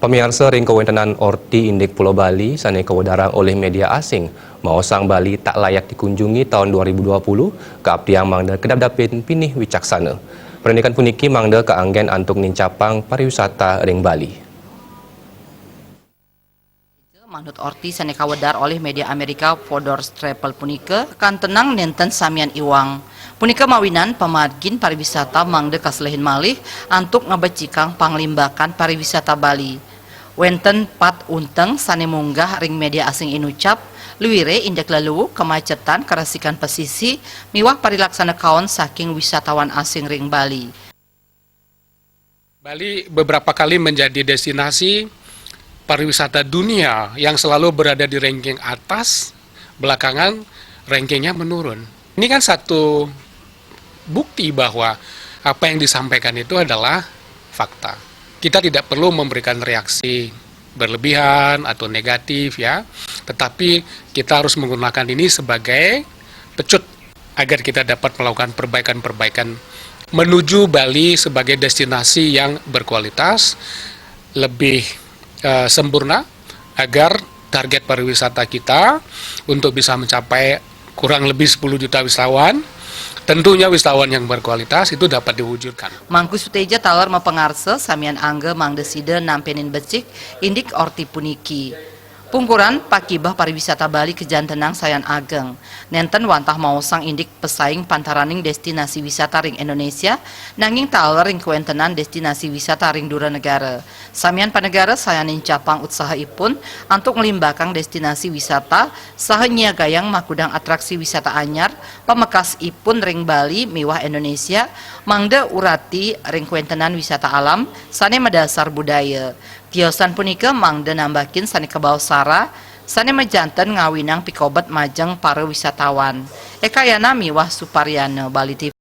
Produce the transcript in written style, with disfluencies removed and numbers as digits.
Pemirsa ring kawentenan Orti Indik Pulau Bali sane kawedarang oleh media asing maosang Bali tak layak dikunjungi tahun 2020 keabdiang mangda kedap-dapin pinih wicaksana. Pendidikan puniki mangda keanggen antuk nincapang pariwisata ring Bali. Manut Orti sane kawedar oleh media Amerika Fodor's Travel punika kan tenang nenten samian iwang. Punika mawinan pamargin pariwisata mangde kaslehin malih antuk ngabecikang panglimbakan pariwisata Bali. Wenten pat unteng sane munggah ring media asing inucap luwire indek lalu kemacetan karasikan pesisi miwah parilaksana kaon saking wisatawan asing ring Bali. Bali beberapa kali menjadi destinasi pariwisata dunia yang selalu berada di ranking atas, belakangan rankingnya menurun. Ini kan satu bukti bahwa apa yang disampaikan itu adalah fakta. Kita tidak perlu memberikan reaksi berlebihan atau negatif ya, tetapi kita harus menggunakan ini sebagai pecut agar kita dapat melakukan perbaikan-perbaikan menuju Bali sebagai destinasi yang berkualitas, lebih sempurna agar target pariwisata kita untuk bisa mencapai kurang lebih 10 juta wisatawan, tentunya wisatawan yang berkualitas itu dapat diwujudkan. Mangku Suteja talar mapengarse samian angge mangdeside nampenin becik indik Orti puniki. Pungkuran pakibah pariwisata Bali kejantenang sayan ageng. Nenten wantah maosang indik pesaing pantaraning destinasi wisata ring Indonesia, nanging taler ring kuentenan destinasi wisata ring dura negara. Samian panegara sayanin capang utsahaipun antuk ngelimbakang destinasi wisata saha nyiagayang makudang atraksi wisata anyar pamekas ipun ring Bali miwah Indonesia mangde urati ring kuentenan wisata alam sane madasar budaya. Tiosan punika mangde nambakin sane kebaw sara sane mejanten ngawinang pikobat majeng para wisatawan. Ekayana miwah Suparyana Bali TV.